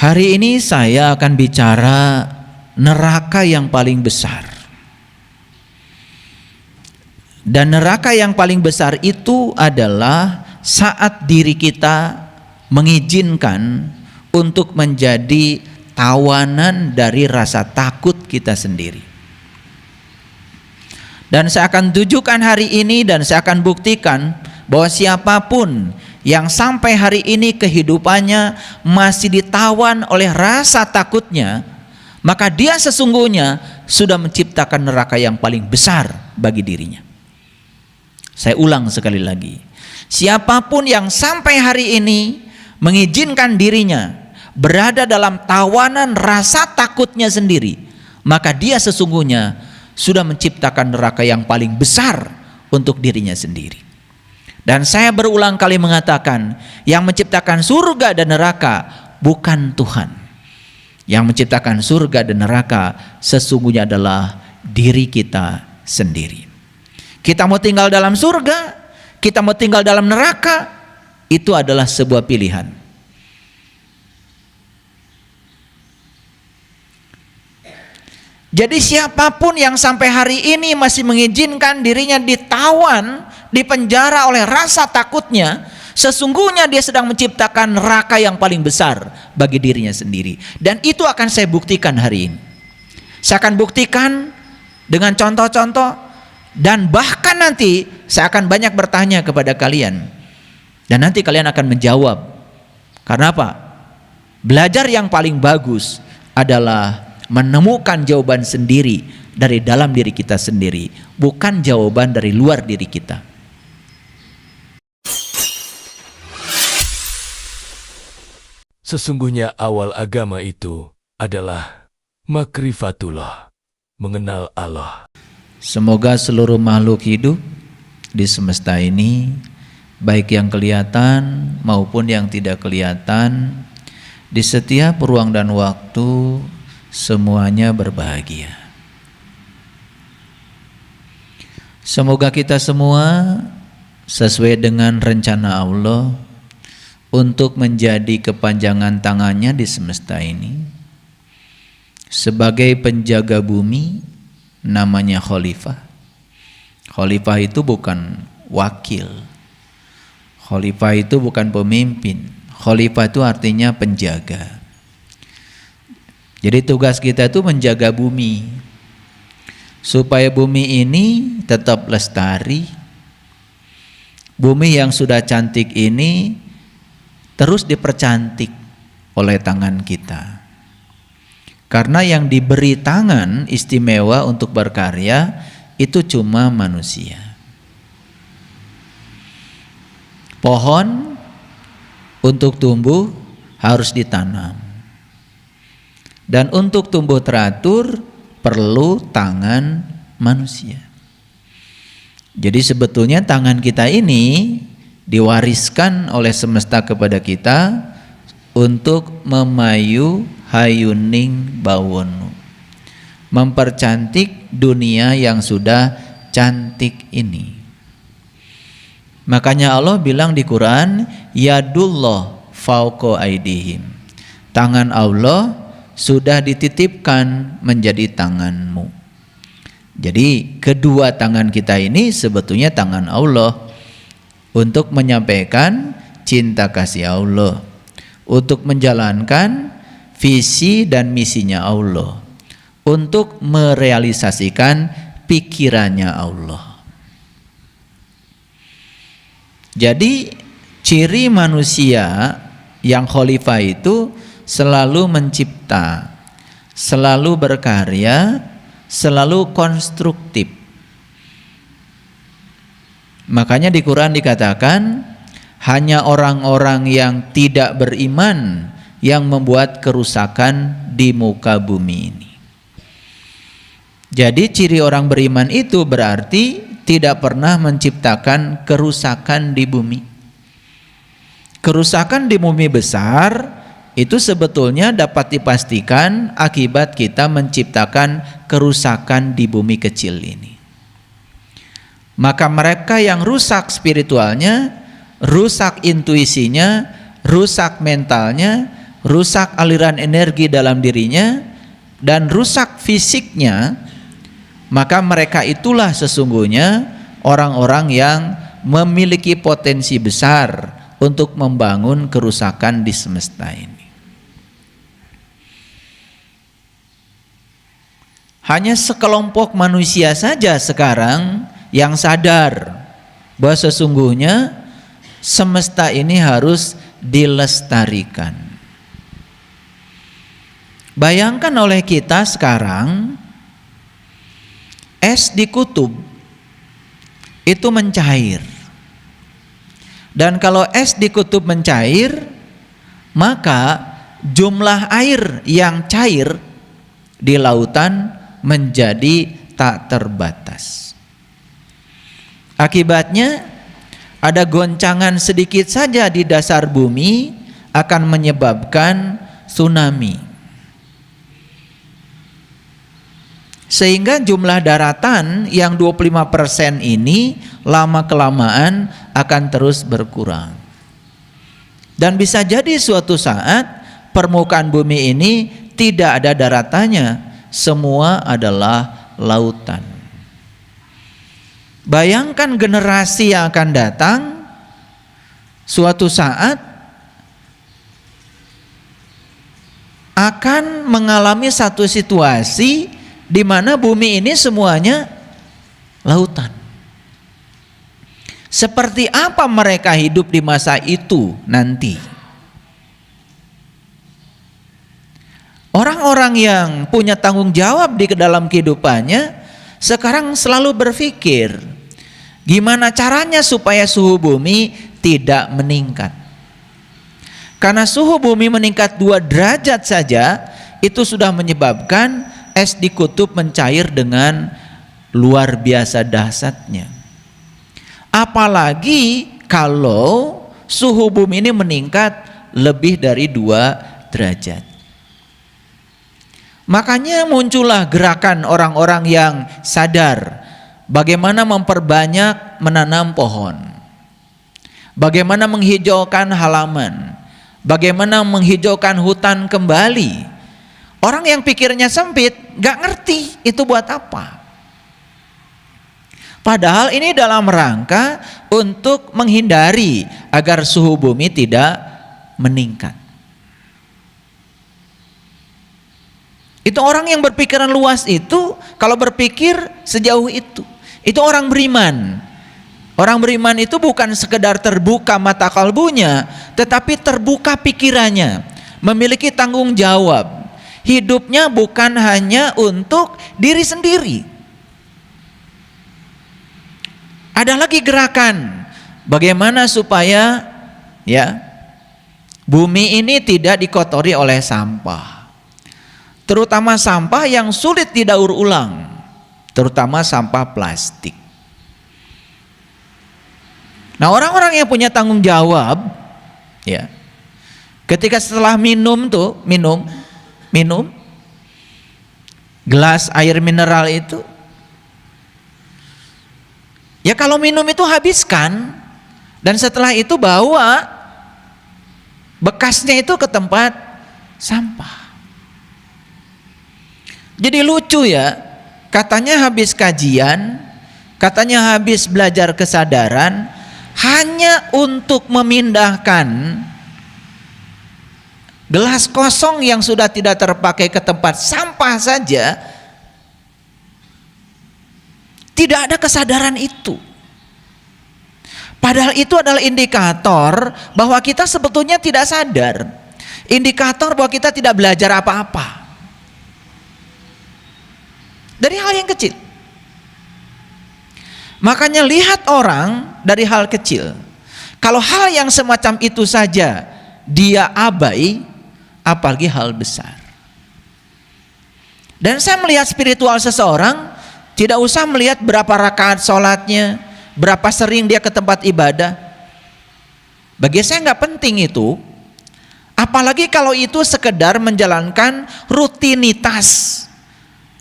Hari ini saya akan bicara neraka yang paling besar. Dan neraka yang paling besar itu adalah saat diri kita mengizinkan untuk menjadi tawanan dari rasa takut kita sendiri. Dan saya akan tunjukkan hari ini dan saya akan buktikan bahwa siapapun yang sampai hari ini kehidupannya masih ditawan oleh rasa takutnya, maka dia sesungguhnya sudah menciptakan neraka yang paling besar bagi dirinya. Saya ulang sekali lagi, siapapun yang sampai hari ini mengizinkan dirinya berada dalam tawanan rasa takutnya sendiri, maka dia sesungguhnya sudah menciptakan neraka yang paling besar untuk dirinya sendiri. Dan saya berulang kali mengatakan, yang menciptakan surga dan neraka bukan Tuhan. Yang menciptakan surga dan neraka sesungguhnya adalah diri kita sendiri. Kita mau tinggal dalam surga, kita mau tinggal dalam neraka, itu adalah sebuah pilihan. Jadi siapapun yang sampai hari ini masih mengizinkan dirinya ditawan, dipenjara oleh rasa takutnya, sesungguhnya dia sedang menciptakan neraka yang paling besar bagi dirinya sendiri. Dan itu akan saya buktikan hari ini. Saya akan buktikan dengan contoh-contoh, dan bahkan nanti saya akan banyak bertanya kepada kalian. Dan nanti kalian akan menjawab. Karena apa? Belajar yang paling bagus adalah menemukan jawaban sendiri dari dalam diri kita sendiri, bukan jawaban dari luar diri kita. Sesungguhnya awal agama itu adalah makrifatullah, mengenal Allah. Semoga seluruh makhluk hidup di semesta ini, baik yang kelihatan maupun yang tidak kelihatan, di setiap ruang dan waktu, semuanya berbahagia. Semoga kita semua sesuai dengan rencana Allah untuk menjadi kepanjangan tangannya di semesta ini, sebagai penjaga bumi, namanya khalifah. Khalifah itu bukan wakil, khalifah itu bukan pemimpin, khalifah itu artinya penjaga. Jadi tugas kita itu menjaga bumi, supaya bumi ini tetap lestari. Bumi yang sudah cantik ini terus dipercantik oleh tangan kita. Karena yang diberi tangan istimewa untuk berkarya itu cuma manusia. Pohon untuk tumbuh harus ditanam. Dan untuk tumbuh teratur perlu tangan manusia. Jadi sebetulnya tangan kita ini diwariskan oleh semesta kepada kita untuk memayu hayuning bawonu, mempercantik dunia yang sudah cantik ini. Makanya Allah bilang di Quran, yadullah fauqa aidihim, tangan Allah sudah dititipkan menjadi tanganmu. Jadi kedua tangan kita ini sebetulnya tangan Allah untuk menyampaikan cinta kasih Allah, untuk menjalankan visi dan misinya Allah, untuk merealisasikan pikirannya Allah. Jadi ciri manusia yang khalifah itu selalu mencipta, selalu berkarya, selalu konstruktif. Makanya di Quran dikatakan, hanya orang-orang yang tidak beriman yang membuat kerusakan di muka bumi ini. Jadi ciri orang beriman itu berarti tidak pernah menciptakan kerusakan di bumi. Kerusakan di bumi besar itu sebetulnya dapat dipastikan akibat kita menciptakan kerusakan di bumi kecil ini. Maka mereka yang rusak spiritualnya, rusak intuisinya, rusak mentalnya, rusak aliran energi dalam dirinya, dan rusak fisiknya, maka mereka itulah sesungguhnya orang-orang yang memiliki potensi besar untuk membangun kerusakan di semesta ini. Hanya sekelompok manusia saja sekarang yang sadar bahwa sesungguhnya semesta ini harus dilestarikan. Bayangkan oleh kita sekarang, es di kutub itu mencair. Dan kalau es di kutub mencair, maka jumlah air yang cair di lautan menjadi tak terbatas. Akibatnya ada goncangan sedikit saja di dasar bumi akan menyebabkan tsunami. Sehingga jumlah daratan yang 25% ini lama-kelamaan akan terus berkurang. Dan bisa jadi suatu saat permukaan bumi ini tidak ada daratannya, semua adalah lautan. Bayangkan generasi yang akan datang, suatu saat akan mengalami satu situasi di mana bumi ini semuanya lautan. Seperti apa mereka hidup di masa itu nanti? Orang-orang yang punya tanggung jawab di dalam kehidupannya sekarang selalu berpikir, gimana caranya supaya suhu bumi tidak meningkat. Karena suhu bumi meningkat 2 derajat saja, itu sudah menyebabkan es di kutub mencair dengan luar biasa dahsyatnya. Apalagi kalau suhu bumi ini meningkat lebih dari 2 derajat. Makanya muncullah gerakan orang-orang yang sadar bagaimana memperbanyak menanam pohon, bagaimana menghijaukan halaman, bagaimana menghijaukan hutan kembali. Orang yang pikirnya sempit gak ngerti itu buat apa. Padahal ini dalam rangka untuk menghindari agar suhu bumi tidak meningkat. Itu orang yang berpikiran luas itu, kalau berpikir sejauh itu orang beriman. Orang beriman itu bukan sekedar terbuka mata kalbunya, tetapi terbuka pikirannya, memiliki tanggung jawab. Hidupnya bukan hanya untuk diri sendiri. Ada lagi gerakan bagaimana supaya bumi ini tidak dikotori oleh sampah. Terutama sampah yang sulit didaur ulang, terutama sampah plastik. Nah, orang-orang yang punya tanggung jawab, ketika setelah minum gelas air mineral itu, kalau minum itu habiskan, dan setelah itu bawa bekasnya itu ke tempat sampah. Jadi lucu katanya habis kajian, katanya habis belajar kesadaran, hanya untuk memindahkan gelas kosong yang sudah tidak terpakai ke tempat sampah saja, tidak ada kesadaran itu. Padahal itu adalah indikator bahwa kita sebetulnya tidak sadar, indikator bahwa kita tidak belajar apa-apa. Dari hal yang kecil. Makanya lihat orang dari hal kecil. Kalau hal yang semacam itu saja dia abai, apalagi hal besar. Dan saya melihat spiritual seseorang, tidak usah melihat berapa rakaat sholatnya, berapa sering dia ke tempat ibadah. Bagi saya nggak penting itu. Apalagi kalau itu sekedar menjalankan rutinitas.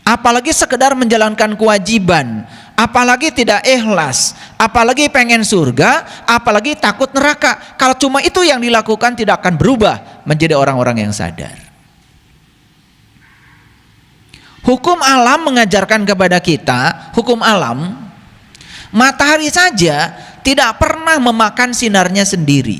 Apalagi sekedar menjalankan kewajiban, apalagi tidak ikhlas, apalagi pengen surga, apalagi takut neraka. Kalau cuma itu yang dilakukan, tidak akan berubah menjadi orang-orang yang sadar. Hukum alam mengajarkan kepada kita, hukum alam, matahari saja tidak pernah memakan sinarnya sendiri.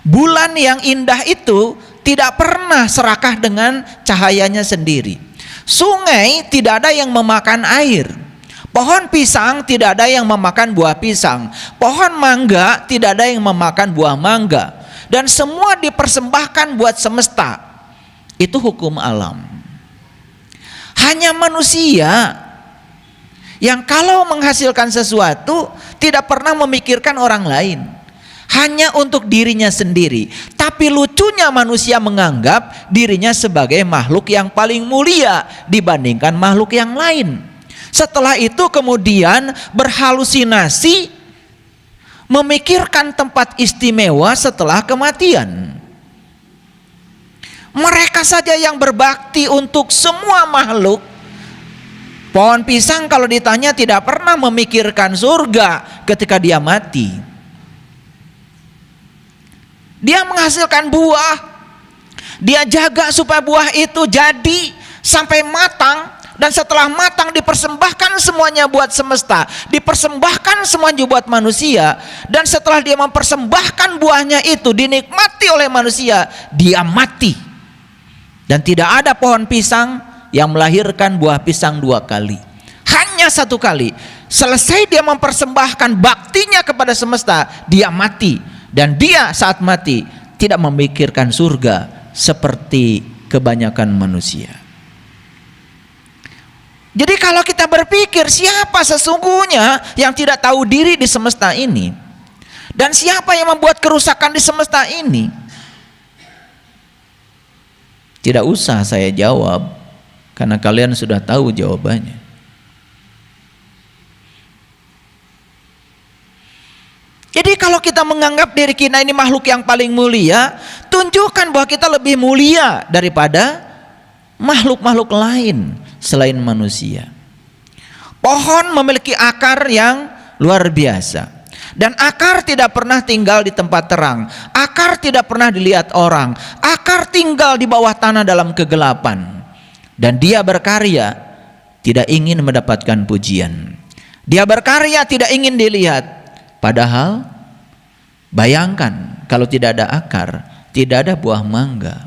Bulan yang indah itu tidak pernah serakah dengan cahayanya sendiri. Sungai tidak ada yang memakan air. Pohon pisang tidak ada yang memakan buah pisang. Pohon mangga tidak ada yang memakan buah mangga. Dan semua dipersembahkan buat semesta. Itu hukum alam. Hanya manusia yang kalau menghasilkan sesuatu tidak pernah memikirkan orang lain, hanya untuk dirinya sendiri. Tapi lucunya manusia menganggap dirinya sebagai makhluk yang paling mulia dibandingkan makhluk yang lain. Setelah itu kemudian berhalusinasi, memikirkan tempat istimewa setelah kematian. Mereka saja yang berbakti untuk semua makhluk. Pohon pisang kalau ditanya tidak pernah memikirkan surga ketika dia mati. Dia menghasilkan buah, dia jaga supaya buah itu jadi sampai matang, dan setelah matang dipersembahkan semuanya buat semesta, dipersembahkan semuanya buat manusia. Dan setelah dia mempersembahkan buahnya itu dinikmati oleh manusia, dia mati. Dan tidak ada pohon pisang yang melahirkan buah pisang 2 kali, hanya 1 kali. Selesai dia mempersembahkan baktinya kepada semesta, dia mati. Dan dia saat mati tidak memikirkan surga seperti kebanyakan manusia. Jadi kalau kita berpikir siapa sesungguhnya yang tidak tahu diri di semesta ini, dan siapa yang membuat kerusakan di semesta ini, tidak usah saya jawab, karena kalian sudah tahu jawabannya. Jadi kalau kita menganggap diri kita ini makhluk yang paling mulia, tunjukkan bahwa kita lebih mulia daripada makhluk-makhluk lain selain manusia. Pohon memiliki akar yang luar biasa. Dan akar tidak pernah tinggal di tempat terang. Akar tidak pernah dilihat orang. Akar tinggal di bawah tanah dalam kegelapan. Dan dia berkarya tidak ingin mendapatkan pujian. Dia berkarya tidak ingin dilihat. Padahal bayangkan kalau tidak ada akar, tidak ada buah mangga.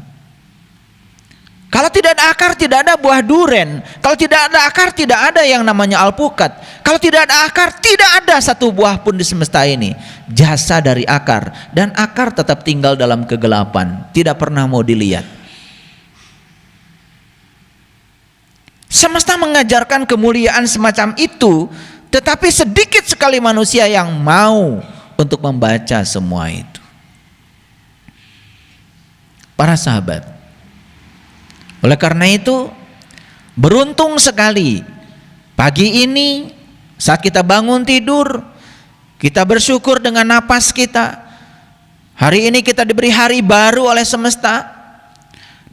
Kalau tidak ada akar, tidak ada buah duren. Kalau tidak ada akar, tidak ada yang namanya alpukat. Kalau tidak ada akar, tidak ada satu buah pun di semesta ini. Jasa dari akar, dan akar tetap tinggal dalam kegelapan, tidak pernah mau dilihat. Semesta mengajarkan kemuliaan semacam itu, tetapi sedikit sekali manusia yang mau untuk membaca semua itu. Para sahabat, oleh karena itu beruntung sekali pagi ini saat kita bangun tidur, kita bersyukur dengan napas kita. Hari ini kita diberi hari baru oleh semesta,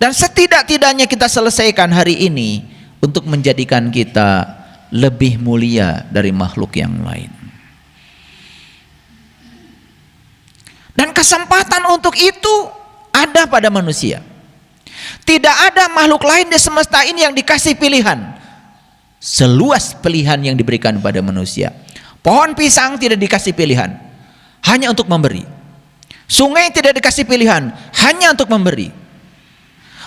dan setidak-tidaknya kita selesaikan hari ini untuk menjadikan kita lebih mulia dari makhluk yang lain. Dan kesempatan untuk itu ada pada manusia. Tidak ada makhluk lain di semesta ini yang dikasih pilihan seluas pilihan yang diberikan pada manusia. Pohon pisang tidak dikasih pilihan, hanya untuk memberi. Sungai tidak dikasih pilihan, hanya untuk memberi.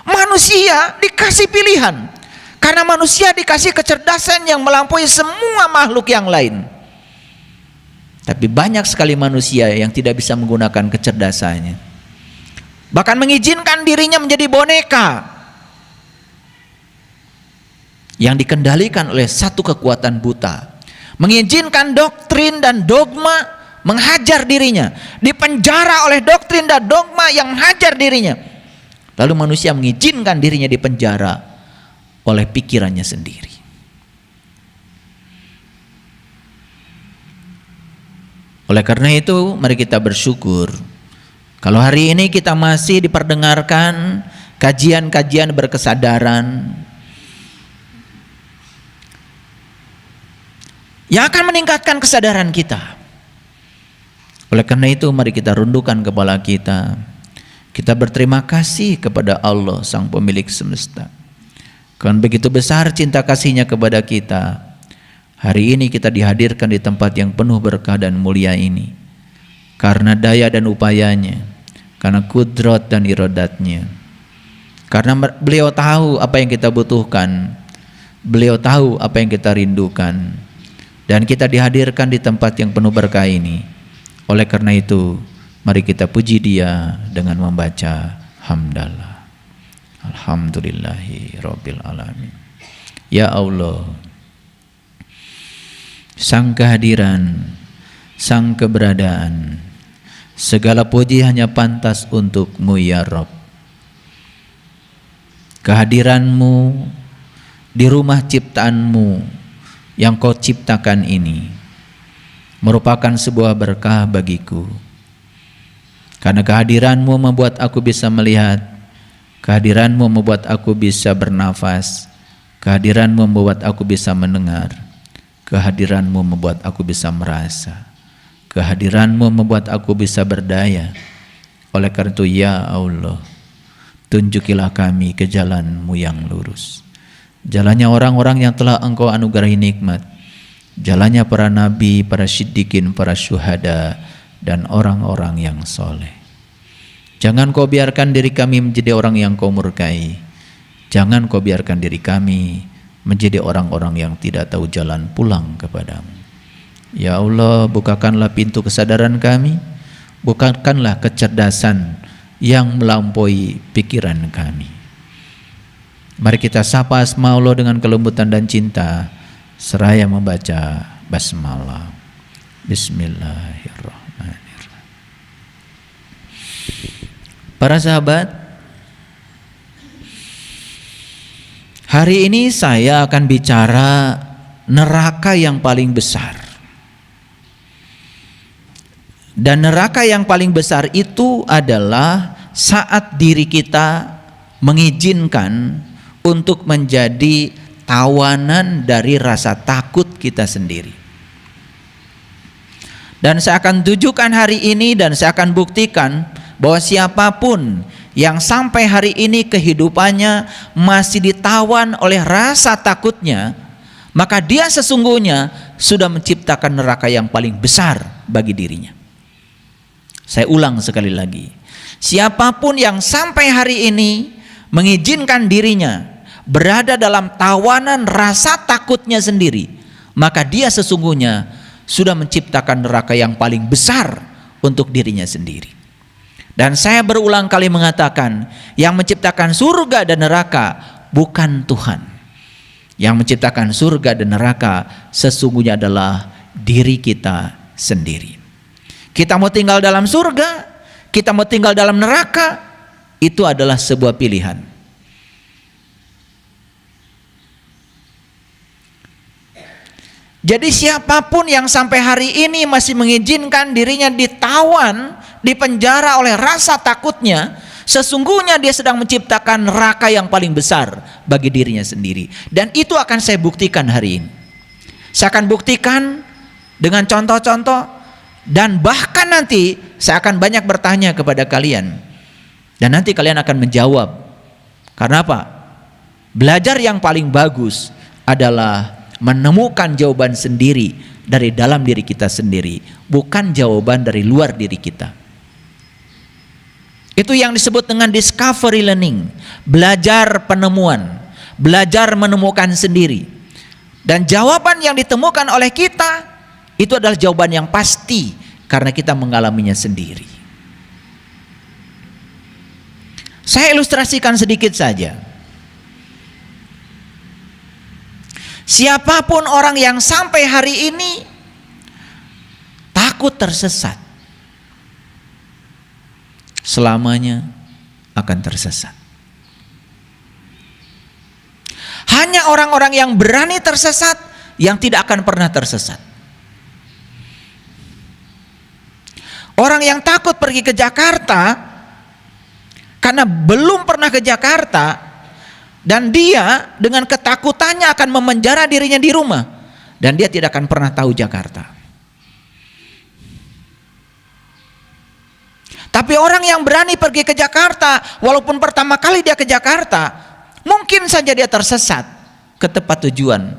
Manusia dikasih pilihan, karena manusia dikasih kecerdasan yang melampaui semua makhluk yang lain. Tapi banyak sekali manusia yang tidak bisa menggunakan kecerdasannya, bahkan mengizinkan dirinya menjadi boneka yang dikendalikan oleh satu kekuatan buta, mengizinkan doktrin dan dogma menghajar dirinya, dipenjara oleh doktrin dan dogma yang menghajar dirinya. Lalu manusia mengizinkan dirinya dipenjara oleh pikirannya sendiri. Oleh karena itu, mari kita bersyukur kalau hari ini kita masih diperdengarkan kajian-kajian berkesadaran yang akan meningkatkan kesadaran kita. Oleh karena itu mari kita rundukkan kepala kita. Kita berterima kasih kepada Allah Sang Pemilik Semesta. Karena begitu besar cinta kasih-Nya kepada kita. Hari ini kita dihadirkan di tempat yang penuh berkah dan mulia ini. Karena daya dan upayanya. Karena kudrat dan iradatnya. Karena beliau tahu apa yang kita butuhkan. Beliau tahu apa yang kita rindukan. Dan kita dihadirkan di tempat yang penuh berkah ini. Oleh karena itu, mari kita puji Dia dengan membaca hamdalah. Alhamdulillahi Rabbil Alamin. Ya Allah, Sang kehadiran, Sang keberadaan, segala puji hanya pantas untuk-Mu ya Rabb. Kehadiran-Mu di rumah ciptaan-Mu yang Kau ciptakan ini merupakan sebuah berkah bagiku. Karena kehadiran-Mu membuat aku bisa melihat, kehadiran-Mu membuat aku bisa bernafas, kehadiran-Mu membuat aku bisa mendengar, kehadiran-Mu membuat aku bisa merasa, kehadiran-Mu membuat aku bisa berdaya. Oleh karena itu ya Allah, tunjukilah kami ke jalan-Mu yang lurus, jalannya orang-orang yang telah Engkau anugerahi nikmat, jalannya para nabi, para siddiqin, para syuhada, dan orang-orang yang soleh. Jangan Kau biarkan diri kami menjadi orang yang Kau murkai. Jangan Kau biarkan diri kami menjadi orang-orang yang tidak tahu jalan pulang kepadamu. Ya Allah, bukakanlah pintu kesadaran kami, bukakanlah kecerdasan yang melampaui pikiran kami. Mari kita sapa asma Allah dengan kelembutan dan cinta, seraya membaca basmalah. Bismillahirrahmanirrahim. Para sahabat, hari ini saya akan bicara neraka yang paling besar. Dan neraka yang paling besar itu adalah saat diri kita mengizinkan untuk menjadi tawanan dari rasa takut kita sendiri. Dan saya akan tunjukkan hari ini dan saya akan buktikan bahwa siapapun yang sampai hari ini kehidupannya masih ditawan oleh rasa takutnya, maka dia sesungguhnya sudah menciptakan neraka yang paling besar bagi dirinya. Saya ulang sekali lagi, siapapun yang sampai hari ini mengizinkan dirinya berada dalam tawanan rasa takutnya sendiri, maka dia sesungguhnya sudah menciptakan neraka yang paling besar untuk dirinya sendiri. Dan saya berulang kali mengatakan, yang menciptakan surga dan neraka bukan Tuhan. Yang menciptakan surga dan neraka sesungguhnya adalah diri kita sendiri. Kita mau tinggal dalam surga, kita mau tinggal dalam neraka, itu adalah sebuah pilihan. Jadi siapapun yang sampai hari ini masih mengizinkan dirinya ditawan, dipenjara oleh rasa takutnya, sesungguhnya dia sedang menciptakan neraka yang paling besar bagi dirinya sendiri. Dan itu akan saya buktikan hari ini. Saya akan buktikan dengan contoh-contoh, dan bahkan nanti saya akan banyak bertanya kepada kalian. Dan nanti kalian akan menjawab. Karena apa? Belajar yang paling bagus adalah menemukan jawaban sendiri dari dalam diri kita sendiri, bukan jawaban dari luar diri kita. Itu yang disebut dengan discovery learning, belajar penemuan, belajar menemukan sendiri. Dan jawaban yang ditemukan oleh kita itu adalah jawaban yang pasti karena kita mengalaminya sendiri. Saya ilustrasikan sedikit saja. Siapapun orang yang sampai hari ini takut tersesat, selamanya akan tersesat. Hanya orang-orang yang berani tersesat yang tidak akan pernah tersesat. Orang yang takut pergi ke Jakarta karena belum pernah ke Jakarta, dan dia dengan ketakutannya akan memenjara dirinya di rumah. dan dia tidak akan pernah tahu Jakarta. Tapi orang yang berani pergi ke Jakarta, walaupun pertama kali dia ke Jakarta, mungkin saja dia tersesat ke tempat tujuan.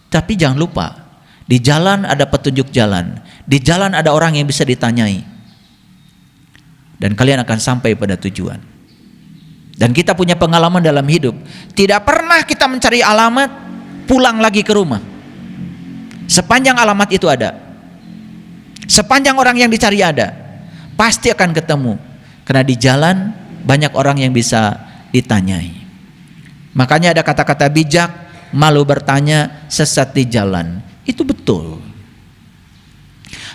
Tapi jangan lupa, di jalan ada petunjuk jalan, di jalan ada orang yang bisa ditanyai, dan kalian akan sampai pada tujuan. Dan kita punya pengalaman dalam hidup, tidak pernah kita mencari alamat pulang lagi ke rumah. Sepanjang alamat itu ada, sepanjang orang yang dicari ada, pasti akan ketemu. Karena di jalan banyak orang yang bisa ditanyai. Makanya ada kata-kata bijak, malu bertanya, sesat di jalan. Itu betul.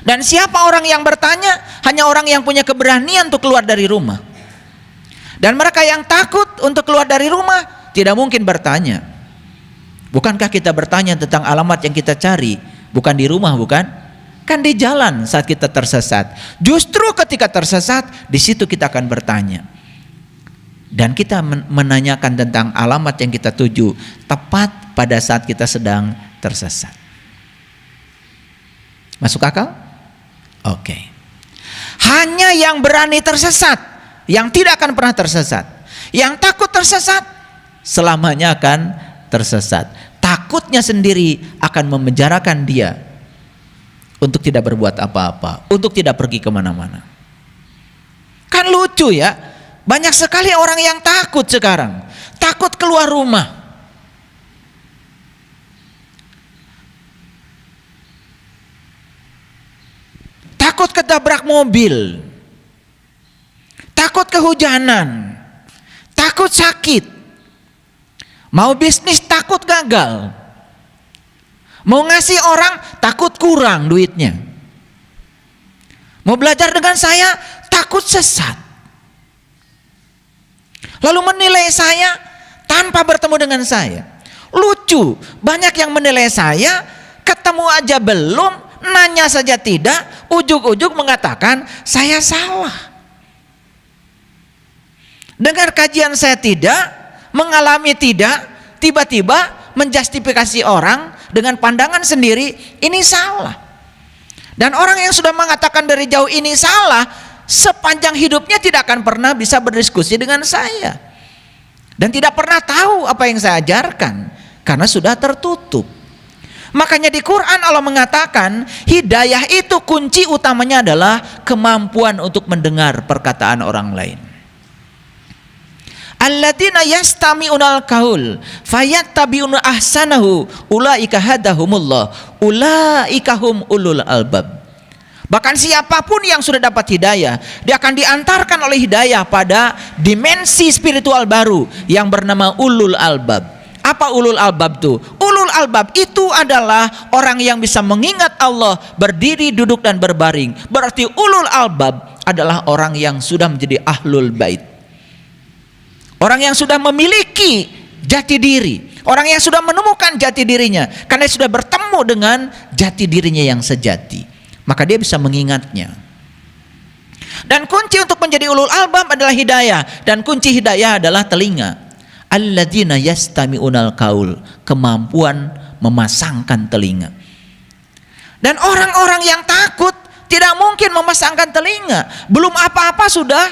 Dan siapa orang yang bertanya? Hanya orang yang punya keberanian untuk keluar dari rumah. Dan mereka yang takut untuk keluar dari rumah tidak mungkin bertanya. Bukankah kita bertanya tentang alamat yang kita cari? Bukan di rumah, bukan? Kan di jalan saat kita tersesat. Justru ketika tersesat, di situ kita akan bertanya. Dan kita menanyakan tentang alamat yang kita tuju tepat pada saat kita sedang tersesat. Masuk akal? Oke. Hanya yang berani tersesat, yang tidak akan pernah tersesat. Yang takut tersesat, selamanya akan tersesat. Takutnya sendiri akan memenjarakan dia untuk tidak berbuat apa-apa, untuk tidak pergi kemana-mana. Kan lucu ya, banyak sekali orang yang takut sekarang, takut keluar rumah. Takut ketabrak mobil, takut kehujanan, takut sakit, mau bisnis takut gagal, mau ngasih orang takut kurang duitnya, mau belajar dengan saya takut sesat, lalu menilai saya tanpa bertemu dengan saya. Lucu, banyak yang menilai saya, ketemu aja belum, nanya saja tidak, ujug-ujug mengatakan saya salah. Dengar kajian saya tidak, mengalami tidak, tiba-tiba menjustifikasi orang dengan pandangan sendiri, ini salah. Dan orang yang sudah mengatakan dari jauh ini salah, sepanjang hidupnya tidak akan pernah bisa berdiskusi dengan saya. Dan tidak pernah tahu apa yang saya ajarkan, karena sudah tertutup. Makanya di Quran Allah mengatakan, hidayah itu kunci utamanya adalah kemampuan untuk mendengar perkataan orang lain. Alladzina yastami'unal qaul fayattabi'una ahsanahu ulaika hadahumullah ulaika hum ulul albab. Bahkan siapapun yang sudah dapat hidayah, dia akan diantarkan oleh hidayah pada dimensi spiritual baru yang bernama ulul albab. Apa ulul albab itu? Ulul albab itu adalah orang yang bisa mengingat Allah, berdiri, duduk dan berbaring. Berarti ulul albab adalah orang yang sudah menjadi ahlul bait. Orang yang sudah memiliki jati diri, orang yang sudah menemukan jati dirinya, karena sudah bertemu dengan jati dirinya yang sejati, maka dia bisa mengingatnya. Dan kunci untuk menjadi ulul albab adalah hidayah, dan kunci hidayah adalah telinga. Alladzina yastami'unal qaul, kemampuan memasangkan telinga. Dan orang-orang yang takut tidak mungkin memasangkan telinga, belum apa-apa sudah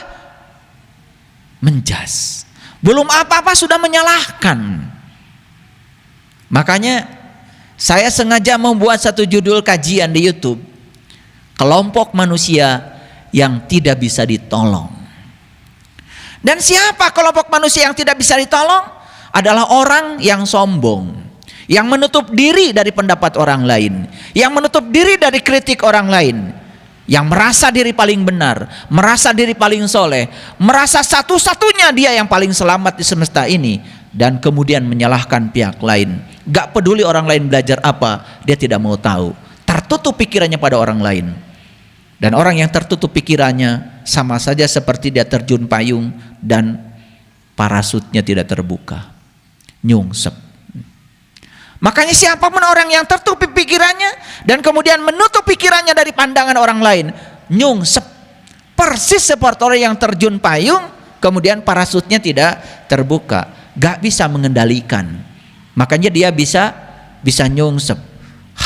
menjas. Belum apa-apa sudah menyalahkan. Makanya saya sengaja membuat satu judul kajian di YouTube, kelompok manusia yang tidak bisa ditolong. Dan siapa kelompok manusia yang tidak bisa ditolong? Adalah orang yang sombong, yang menutup diri dari pendapat orang lain, yang menutup diri dari kritik orang lain, yang merasa diri paling benar, merasa diri paling soleh, merasa satu-satunya dia yang paling selamat di semesta ini, dan kemudian menyalahkan pihak lain. Gak peduli orang lain belajar apa, dia tidak mau tahu. Tertutup pikirannya pada orang lain. Dan orang yang tertutup pikirannya sama saja seperti dia terjun payung dan parasutnya tidak terbuka, nyungsep. Makanya siapapun orang yang tertutup pikirannya dan kemudian menutup pikirannya dari pandangan orang lain, nyungsep, persis seperti orang yang terjun payung kemudian parasutnya tidak terbuka, gak bisa mengendalikan. Makanya dia bisa nyungsep,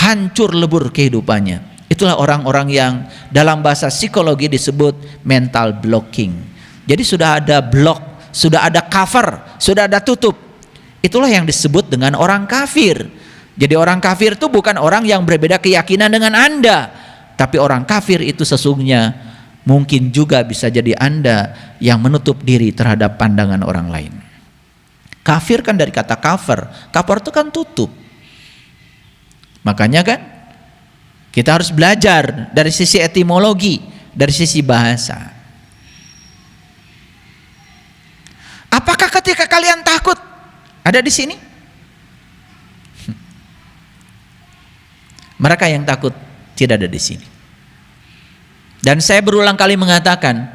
hancur lebur kehidupannya. Itulah orang-orang yang dalam bahasa psikologi disebut mental blocking. Jadi sudah ada blok, sudah ada cover, sudah ada tutup. Itulah yang disebut dengan orang kafir. Jadi orang kafir itu bukan orang yang berbeda keyakinan dengan Anda, tapi orang kafir itu sesungguhnya mungkin juga bisa jadi Anda yang menutup diri terhadap pandangan orang lain. Kafir kan dari kata cover. Cover itu kan tutup. Makanya kan kita harus belajar dari sisi etimologi, dari sisi bahasa. Apakah ketika kalian takut ada di sini? Mereka yang takut tidak ada di sini. Dan saya berulang kali mengatakan,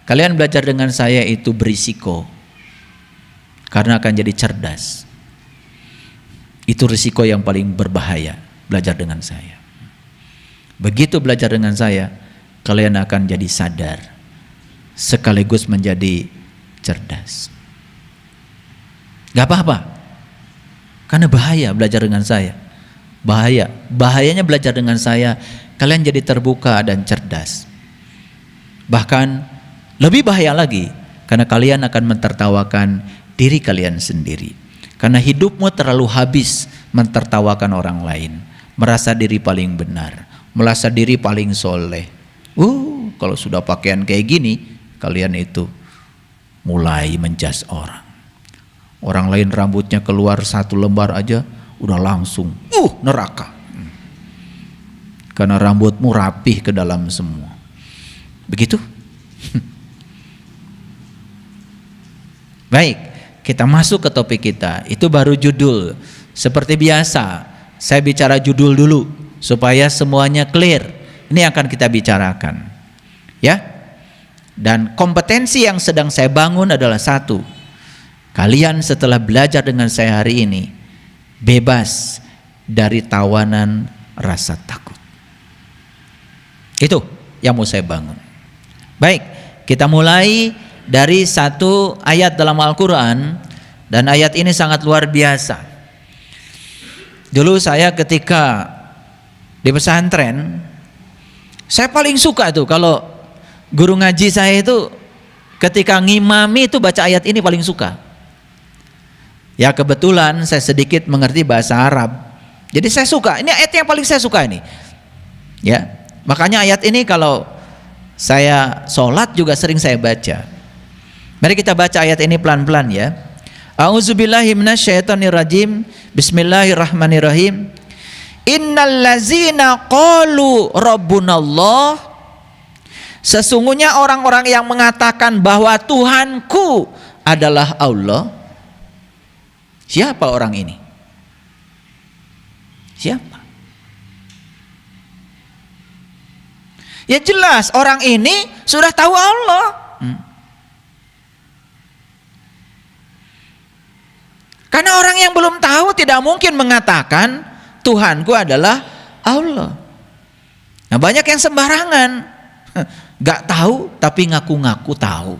kalian belajar dengan saya itu berisiko, karena akan jadi cerdas. Itu risiko yang paling berbahaya, belajar dengan saya. Begitu belajar dengan saya, kalian akan jadi sadar, sekaligus menjadi cerdas. Gak apa-apa, karena bahaya belajar dengan saya. Bahayanya belajar dengan saya, kalian jadi terbuka dan cerdas. Bahkan lebih bahaya lagi, karena kalian akan mentertawakan diri kalian sendiri. Karena hidupmu terlalu habis mentertawakan orang lain, merasa diri paling benar, merasa diri paling soleh. Kalau sudah pakaian kayak gini, kalian itu mulai menjas orang. Orang lain rambutnya keluar 1 lembar aja, udah langsung neraka. Karena rambutmu rapih ke dalam semua. Begitu? Baik, kita masuk ke topik kita. Itu baru judul. Seperti biasa, saya bicara judul dulu supaya semuanya clear. Ini akan kita bicarakan. Ya. Dan kompetensi yang sedang saya bangun adalah satu. Kalian setelah belajar dengan saya hari ini bebas dari tawanan rasa takut. Itu yang mau saya bangun. Baik, kita mulai dari satu ayat dalam Al-Quran. Dan ayat ini sangat luar biasa. Dulu saya ketika di pesantren, saya paling suka tuh kalau guru ngaji saya itu ketika ngimami itu baca ayat ini paling suka. Ya kebetulan saya sedikit mengerti bahasa Arab. Jadi saya suka, ini ayat yang paling saya suka ini. Ya, makanya ayat ini kalau saya sholat juga sering saya baca. Mari kita baca ayat ini pelan-pelan ya. A'udzubillahi minasyaitonirrajim. Bismillahirrahmanirrahim. Innal ladzina qalu rabbunallah. Sesungguhnya orang-orang yang mengatakan bahwa Tuhanku adalah Allah. Siapa orang ini? Siapa? Ya jelas orang ini sudah tahu Allah. Karena orang yang belum tahu tidak mungkin mengatakan Tuhanku adalah Allah. Nah banyak yang sembarangan, gak tahu tapi ngaku-ngaku tahu.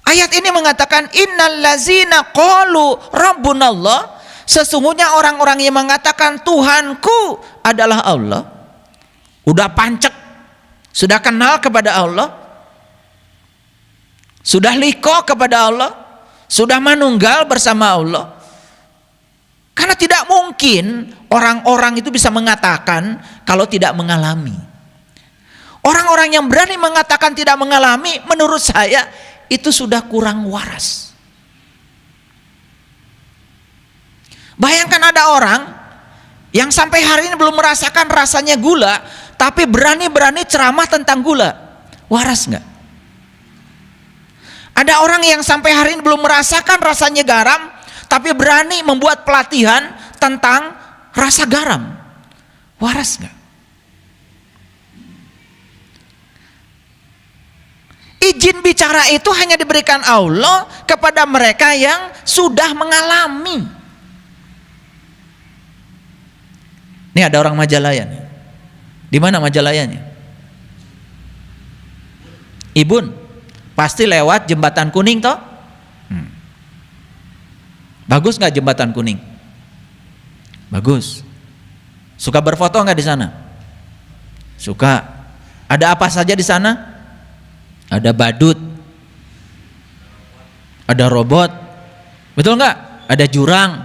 Ayat ini mengatakan innal ladzina qalu rabbunallah. Sesungguhnya orang-orang yang mengatakan Tuhanku adalah Allah. Udah pancek, sudah kenal kepada Allah, sudah liko kepada Allah, sudah manunggal bersama Allah. Karena tidak mungkin orang-orang itu bisa mengatakan kalau tidak mengalami. Orang-orang yang berani mengatakan tidak mengalami, menurut saya itu sudah kurang waras. Bayangkan ada orang yang sampai hari ini belum merasakan rasanya gula, tapi berani-berani ceramah tentang gula. Waras nggak? Ada orang yang sampai hari ini belum merasakan rasanya garam, tapi berani membuat pelatihan tentang rasa garam. Waras nggak? Izin bicara itu hanya diberikan Allah kepada mereka yang sudah mengalami. Ini ada orang Majalaya nih. Di mana Majalayanya? Ibun, pasti lewat jembatan kuning toh? Bagus nggak jembatan kuning? Bagus. Suka berfoto nggak di sana? Suka. Ada apa saja di sana? Ada badut, ada robot, betul nggak? Ada jurang.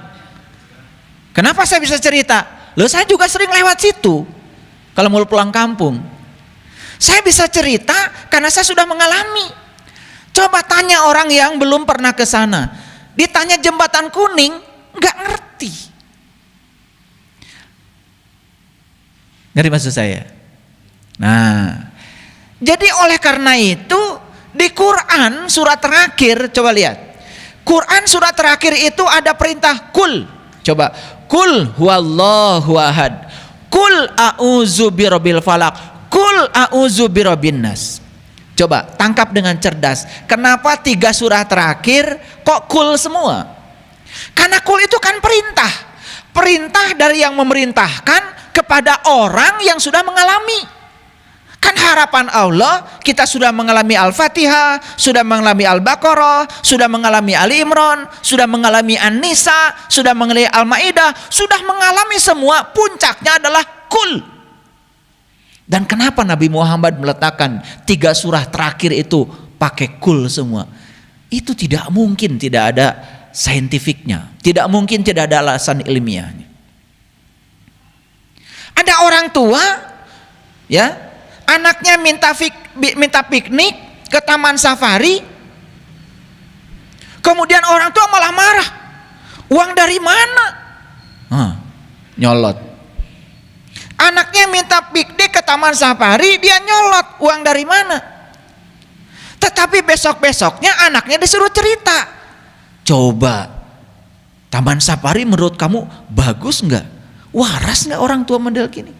Kenapa saya bisa cerita? Loh, saya juga sering lewat situ kalau mau pulang kampung. Saya bisa cerita karena saya sudah mengalami. Coba tanya orang yang belum pernah ke sana, ditanya jembatan kuning, nggak ngerti. Ngerti maksud saya? Nah, jadi oleh karena itu di Quran surat terakhir, coba lihat. Quran surat terakhir itu ada perintah kul. Coba, kul huwallahu ahad. Kul a'udzu birabbil falaq. Kul a'udzu birabbin nas. Coba tangkap dengan cerdas. Kenapa 3 surah terakhir kok kul semua? Karena kul itu kan perintah. Perintah dari yang memerintahkan kepada orang yang sudah mengalami. Kan harapan Allah, kita sudah mengalami Al-Fatihah, sudah mengalami Al-Baqarah, sudah mengalami Ali Imran, sudah mengalami An-Nisa, sudah mengalami Al-Maidah, sudah mengalami semua, puncaknya adalah kul. Dan kenapa Nabi Muhammad meletakkan 3 surah terakhir itu pakai kul semua? Itu tidak mungkin tidak ada saintifiknya, tidak mungkin tidak ada alasan ilmiahnya. Ada orang tua, ya, anaknya minta piknik ke taman safari, kemudian orang tua malah marah. Uang dari mana? Nyolot. Anaknya minta piknik ke taman safari, dia nyolot. Uang dari mana? Tetapi besok-besoknya anaknya disuruh cerita. Coba, taman safari menurut kamu bagus nggak? Waras nggak orang tua model gini?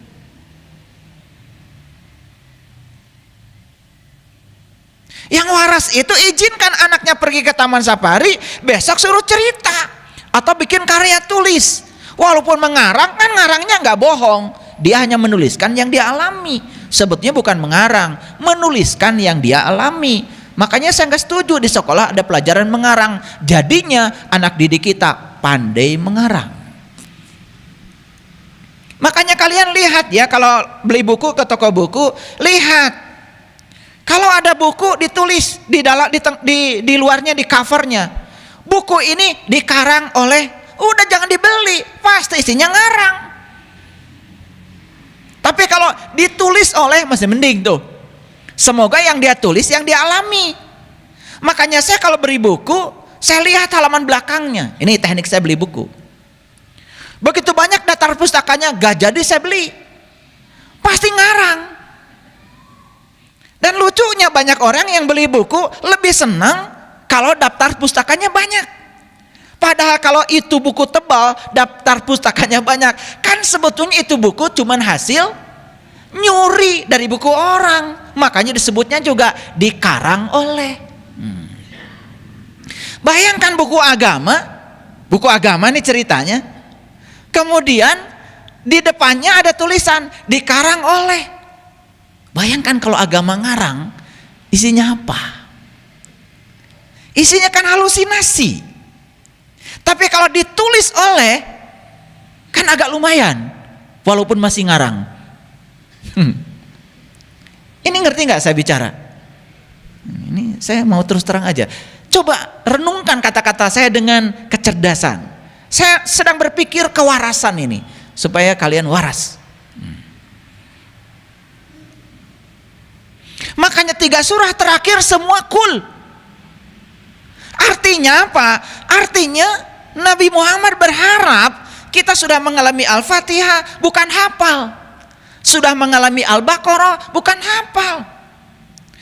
Yang waras itu izinkan anaknya pergi ke taman safari, besok suruh cerita atau bikin karya tulis. Walaupun mengarang, kan ngarangnya nggak bohong, dia hanya menuliskan yang dia alami. Sebetulnya bukan mengarang, menuliskan yang dia alami. Makanya saya nggak setuju di sekolah ada pelajaran mengarang. Jadinya anak didik kita pandai mengarang. Makanya kalian lihat ya, kalau beli buku ke toko buku, lihat. Kalau ada buku ditulis di luarnya, di covernya, buku ini dikarang oleh, udah jangan dibeli, pasti isinya ngarang. Tapi kalau ditulis oleh, masih mending tuh. Semoga yang dia tulis yang dia alami. Makanya saya kalau beli buku, saya lihat halaman belakangnya. Ini teknik saya beli buku. Begitu banyak daftar pustakanya gak jadi saya beli, pasti ngarang. Dan lucunya banyak orang yang beli buku lebih senang kalau daftar pustakanya banyak. Padahal kalau itu buku tebal, daftar pustakanya banyak. Kan sebetulnya itu buku cuman hasil nyuri dari buku orang. Makanya disebutnya juga dikarang oleh. Bayangkan buku agama nih ceritanya. Kemudian di depannya ada tulisan dikarang oleh. Bayangkan kalau agama ngarang, isinya apa? Isinya kan halusinasi. Tapi kalau ditulis oleh, kan agak lumayan, walaupun masih ngarang. Ini ngerti nggak saya bicara? Ini saya mau terus terang aja. Coba renungkan kata-kata saya dengan kecerdasan. Saya sedang berpikir kewarasan ini, supaya kalian waras. Makanya 3 surah terakhir semua kul. Artinya apa? Artinya Nabi Muhammad berharap kita sudah mengalami Al-Fatihah, bukan hafal. Sudah mengalami Al-Baqarah, bukan hafal.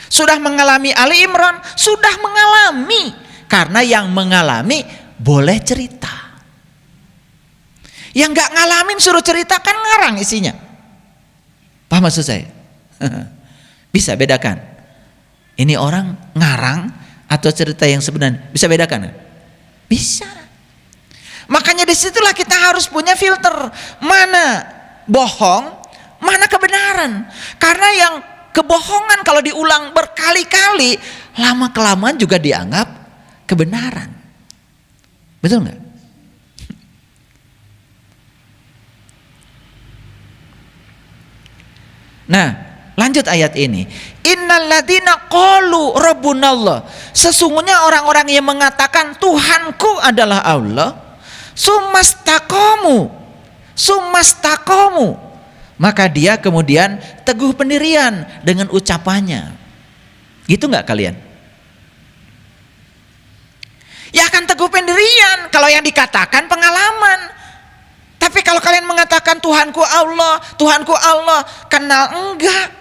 Sudah mengalami Ali Imran, sudah mengalami. Karena yang mengalami boleh cerita. Yang gak ngalamin suruh cerita kan ngarang isinya. Paham maksud saya? Bisa bedakan. Ini orang ngarang atau cerita yang sebenarnya. Bisa bedakan? Bisa. Makanya disitulah kita harus punya filter. Mana bohong, mana kebenaran. Karena yang kebohongan kalau diulang berkali-kali, lama-kelamaan juga dianggap kebenaran. Betul nggak? Nah, lanjut ayat ini. Innalladzina qalu rabbunallah. Sesungguhnya orang-orang yang mengatakan Tuhanku adalah Allah, sumastaqamu, maka dia kemudian teguh pendirian dengan ucapannya. Gitu nggak kalian? Ya akan teguh pendirian kalau yang dikatakan pengalaman. Tapi kalau kalian mengatakan Tuhanku Allah, kenal enggak?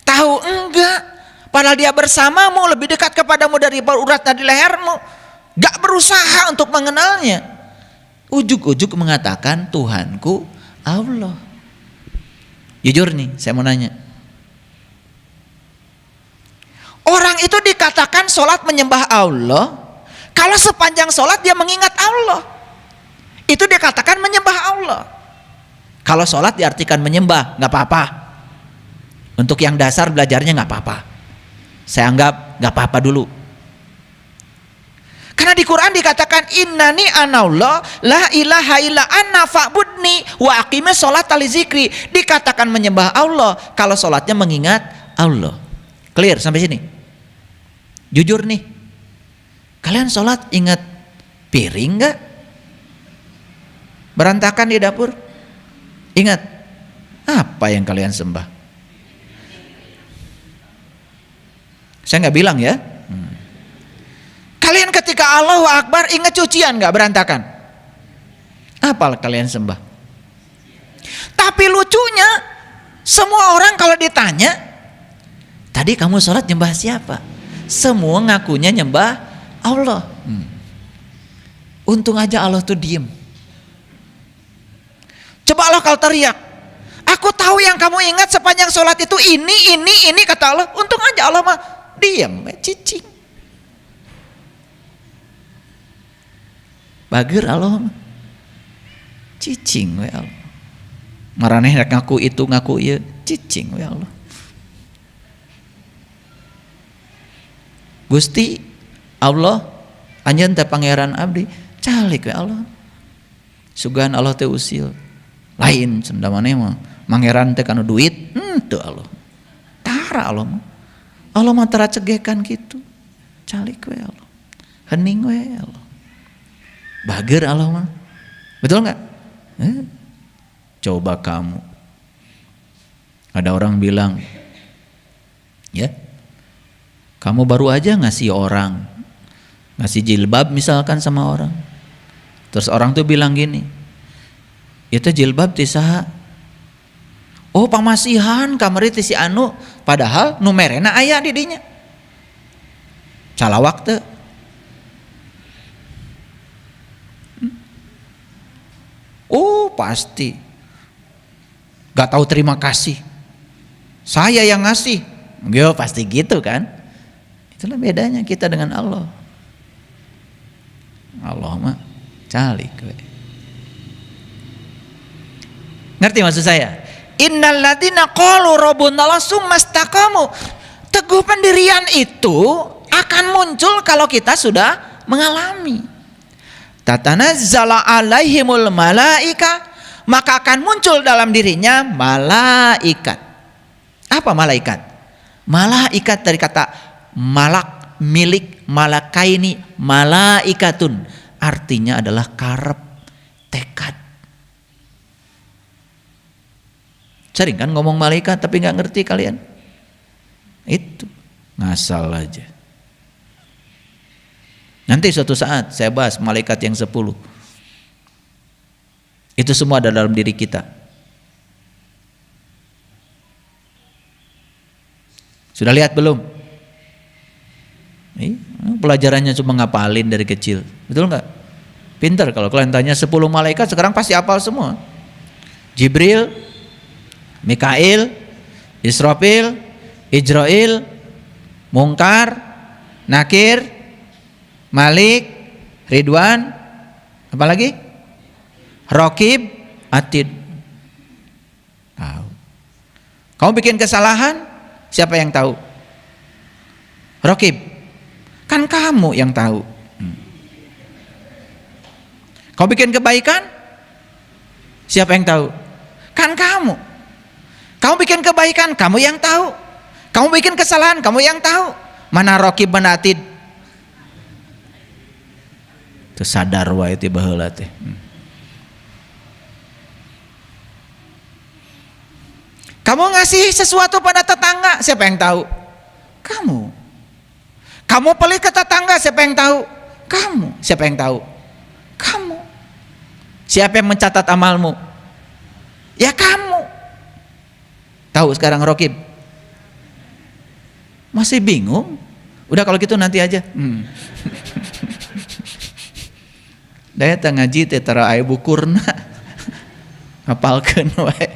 Tahu enggak? Padahal dia bersamamu, lebih dekat kepadamu dari urat nadi lehermu. Gak berusaha untuk mengenalnya. Ujuk-ujuk mengatakan Tuhanku Allah. Jujur nih, saya mau nanya. Orang itu dikatakan sholat menyembah Allah, kalau sepanjang sholat dia mengingat Allah, itu dikatakan menyembah Allah. Kalau sholat diartikan menyembah, nggak apa-apa. Untuk yang dasar belajarnya nggak apa-apa. Saya anggap nggak apa-apa dulu. Karena di Quran dikatakan innani anallah la ilaha illa anna fa'budni wa aqimis sholata li zikri. Dikatakan menyembah Allah kalau sholatnya mengingat Allah. Clear sampai sini? Jujur nih, kalian sholat ingat piring nggak? Berantakan di dapur? Ingat apa yang kalian sembah? Saya nggak bilang ya. Kalian ketika Allahu Akbar ingat cucian nggak berantakan? Apa kalian sembah? Tapi lucunya semua orang kalau ditanya, tadi kamu sholat nyembah siapa? Semua ngakunya nyembah Allah. Untung aja Allah tuh diem. Coba Allah kalau teriak, aku tahu yang kamu ingat sepanjang sholat itu ini kata Allah. Untung aja Allah mah diem, cicing. Bager Allah mah cicing we Allah. Maraneh ngaku itu ngaku ieu, cicing we Allah. Gusti Allah anjeun teh pangeran abdi calik we Allah. Sugan Allah teh usil. Lain senda maneh mah pangeran teh kana duit, teu Allah. Tara Allah mah. Allah mah tara cegekan kitu. Calik we Allah. Hening we Allah. Bager Allah mah. Betul enggak? Coba kamu. Ada orang bilang, ya, kamu baru aja ngasih jilbab misalkan sama orang. Terus orang tuh bilang gini, itu jilbab ti saha? Oh pamasihan kamari ti si anu, padahal numerena aya di dinya. Calawak teu. Oh pasti. Gak tahu terima kasih. Saya yang ngasih. Yo pasti gitu kan. Itulah bedanya kita dengan Allah. Allah mah calik. Ngerti maksud saya? Innalladzina qalu rabbunallah tsumastaqamu. Teguh pendirian itu akan muncul kalau kita sudah mengalami. Tatanazzala alaihimul malaika, maka akan muncul dalam dirinya malaikat. Apa malaikat? Malaikat dari kata malak, milik, malakaini, malaikatun. Artinya adalah karep, tekad. Sering kan ngomong malaikat tapi gak ngerti kalian? Itu ngasal aja. Nanti suatu saat saya bahas malaikat yang 10. Itu semua ada dalam diri kita. Sudah lihat belum? Pelajarannya cuma ngapalin dari kecil. Betul nggak? Pinter kalau kalian tanya 10 malaikat sekarang pasti hafal semua. Jibril, Mikail, Israfil, Ijrail, Mungkar, Nakir, Malik, Ridwan, apa lagi? Raqib, Atid. Tahu. Kamu bikin kesalahan, siapa yang tahu? Raqib. Kan kamu yang tahu. Kau bikin kebaikan, siapa yang tahu? Kan kamu. Kamu kebaikan, kamu yang tahu. Kamu bikin kesalahan, kamu yang tahu. Mana Raqib mana Atid? Itu sadar wae ti baheula teh. Kamu ngasih sesuatu pada tetangga, siapa yang tahu? Kamu. Kamu pelit ke tetangga, siapa yang tahu? Kamu. Siapa yang tahu? Kamu. Siapa yang mencatat amalmu? Ya kamu. Tahu sekarang Raqib? Masih bingung? Udah kalau gitu nanti aja. Daya ngaji teh tara aya bukurna. Hafalkeun wae.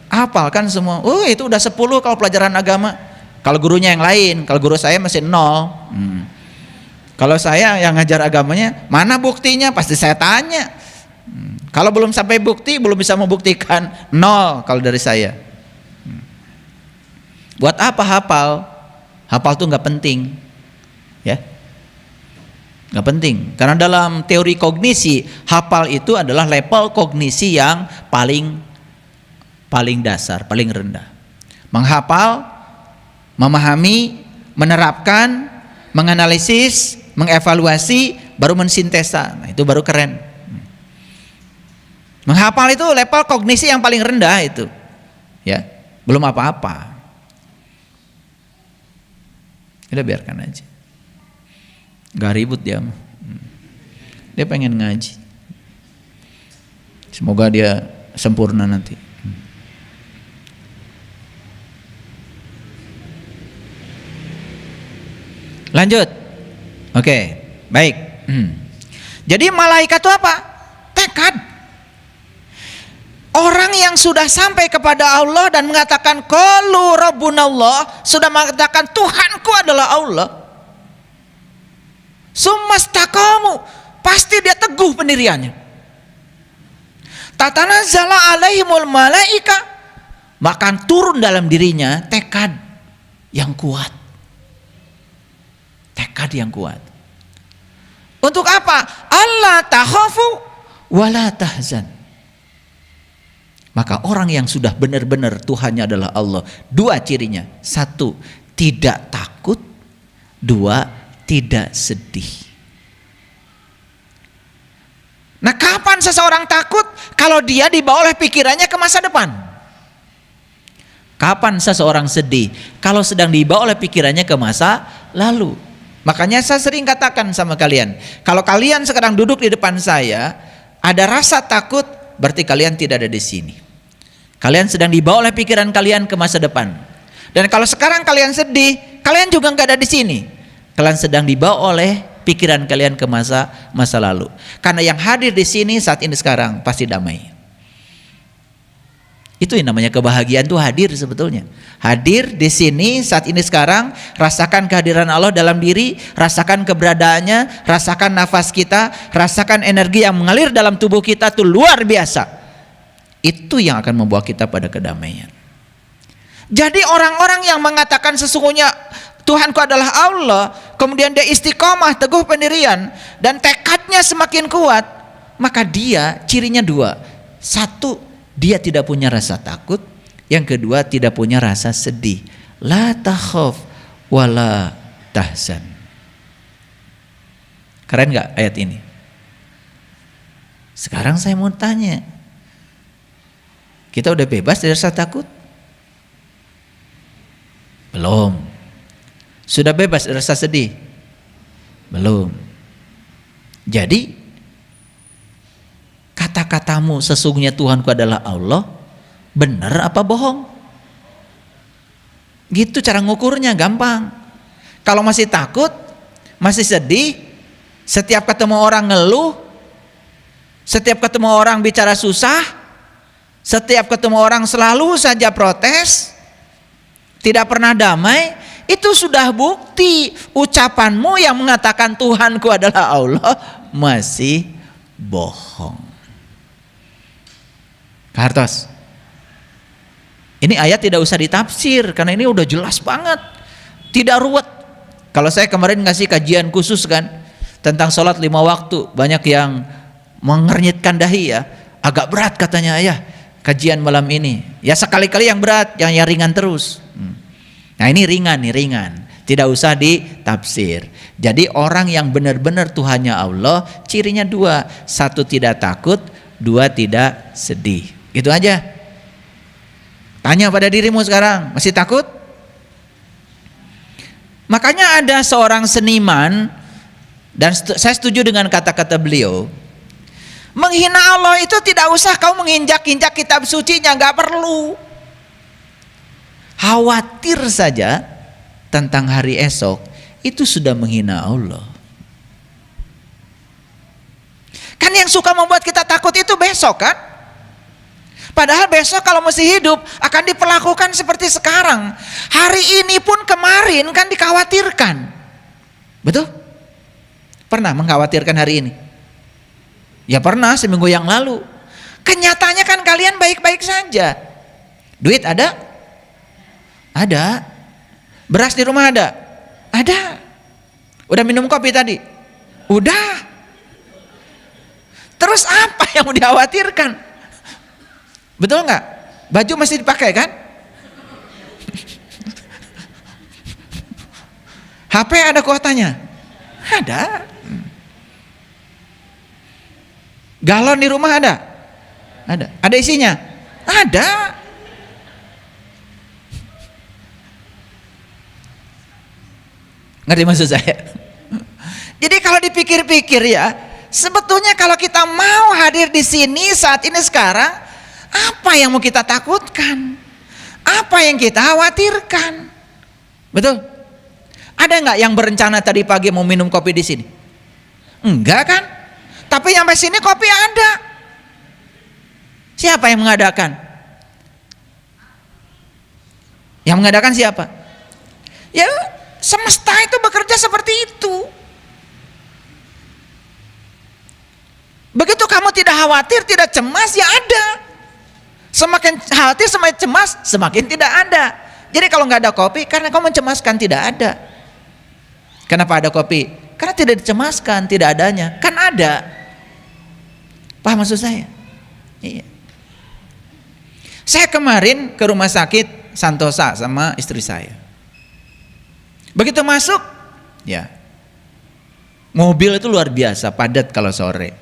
Hafalkan semua. Oh, itu udah 10 kalau pelajaran agama. Kalau gurunya yang lain, kalau guru saya masih 0. Kalau saya yang ngajar agamanya, mana buktinya? Pasti saya tanya. Kalau belum sampai bukti, belum bisa membuktikan, 0 kalau dari saya. Buat apa hafal? Hafal tuh nggak penting, ya, nggak penting. Karena dalam teori kognisi, hafal itu adalah level kognisi yang paling dasar, paling rendah. Menghafal, memahami, menerapkan, menganalisis, mengevaluasi, baru mensintesa. Nah, itu baru keren. Menghafal itu level kognisi yang paling rendah itu, ya, belum apa-apa. Udah biarkan aja, gak ribut dia. Dia pengen ngaji, semoga dia sempurna nanti. Lanjut. Oke, baik. Jadi malaikat itu apa? Tekad. Orang yang sudah sampai kepada Allah dan mengatakan qalu rabbunallah, sudah mengatakan Tuhanku adalah Allah, sumastaqamu, pasti dia teguh pendiriannya. Tatanazzala alaihimul malaika, maka turun dalam dirinya tekad yang kuat. Tekad yang kuat. Untuk apa? Allah takhafu wala tahzan. Maka orang yang sudah benar-benar Tuhannya adalah Allah, 2 cirinya. 1, tidak takut. 2, tidak sedih. Nah, kapan seseorang takut? Kalau dia dibawa oleh pikirannya ke masa depan. Kapan seseorang sedih? Kalau sedang dibawa oleh pikirannya ke masa lalu. Makanya saya sering katakan sama kalian, kalau kalian sekarang duduk di depan saya, ada rasa takut, berarti kalian tidak ada di sini. Kalian sedang dibawa oleh pikiran kalian ke masa depan. Dan kalau sekarang kalian sedih, kalian juga nggak ada di sini. Kalian sedang dibawa oleh pikiran kalian ke masa lalu. Karena yang hadir di sini saat ini sekarang pasti damai. Itu yang namanya kebahagiaan, itu hadir sebetulnya. Hadir di sini saat ini sekarang, rasakan kehadiran Allah dalam diri, rasakan keberadaannya, rasakan nafas kita, rasakan energi yang mengalir dalam tubuh kita, itu luar biasa. Itu yang akan membawa kita pada kedamaian. Jadi orang-orang yang mengatakan sesungguhnya Tuhanku adalah Allah, kemudian dia istiqomah, teguh pendirian, dan tekadnya semakin kuat, maka dia cirinya 2. 1, dia tidak punya rasa takut. Yang kedua, tidak punya rasa sedih. La takhaf wala tahzan. Keren gak ayat ini? Sekarang saya mau tanya, kita udah bebas dari rasa takut? Belum. Sudah bebas dari rasa sedih? Belum. Jadi kata-katamu sesungguhnya Tuhanku adalah Allah, benar apa bohong? Gitu cara ngukurnya, gampang. Kalau masih takut, masih sedih, setiap ketemu orang ngeluh, setiap ketemu orang bicara susah, setiap ketemu orang selalu saja protes, tidak pernah damai, itu sudah bukti ucapanmu yang mengatakan Tuhanku adalah Allah masih bohong. Kartos, ini ayat tidak usah ditafsir karena ini udah jelas banget, tidak ruwet. Kalau saya kemarin ngasih kajian khusus kan tentang sholat 5 waktu, banyak yang mengernyitkan dahi ya, agak berat katanya ayah. kajian malam ini. Ya sekali-kali yang berat, yang ringan terus. Nah ini ringan nih, ringan. Tidak usah ditafsir. Jadi orang yang benar-benar Tuhannya Allah, cirinya dua. Satu tidak takut, dua tidak sedih. Itu aja. Tanya pada dirimu sekarang, masih takut? Makanya ada seorang seniman, dan saya setuju dengan kata-kata beliau, menghina Allah itu tidak usah kau menginjak-injak kitab sucinya, gak perlu. Khawatir saja tentang hari esok, itu sudah menghina Allah. Kan yang suka membuat kita takut itu besok kan? Padahal besok kalau masih hidup akan diperlakukan seperti sekarang. Hari ini pun kemarin kan dikhawatirkan. Betul? Pernah mengkhawatirkan hari ini? Ya pernah, seminggu yang lalu. Kenyataannya kan kalian baik-baik saja. Duit ada? Ada. Beras di rumah ada? Ada. Udah minum kopi tadi? Udah. Terus apa yang mau dikhawatirkan? Betul nggak? Baju masih dipakai kan? HP ada kuotanya? Ada. Galon di rumah ada? Ada. Ada isinya? Ada. Ngerti maksud saya? Jadi kalau dipikir-pikir ya, sebetulnya kalau kita mau hadir di sini saat ini sekarang, apa yang mau kita takutkan? Apa yang kita khawatirkan? Betul? Ada nggak yang berencana tadi pagi mau minum kopi di sini? Enggak kan? Tapi sampai sini kopi ada. Siapa yang mengadakan? Yang mengadakan siapa? Ya, semesta itu bekerja seperti itu. Begitu kamu tidak khawatir, tidak cemas, ya ada. Semakin khawatir, semakin cemas, semakin tidak ada. Jadi kalau nggak ada kopi, karena kamu mencemaskan tidak ada. Kenapa ada kopi? Karena tidak dicemaskan, tidak adanya. Kan ada. Paham maksud saya? Iya. Saya kemarin ke rumah sakit Santosa sama istri saya. Begitu masuk, ya mobil itu luar biasa padat kalau sore.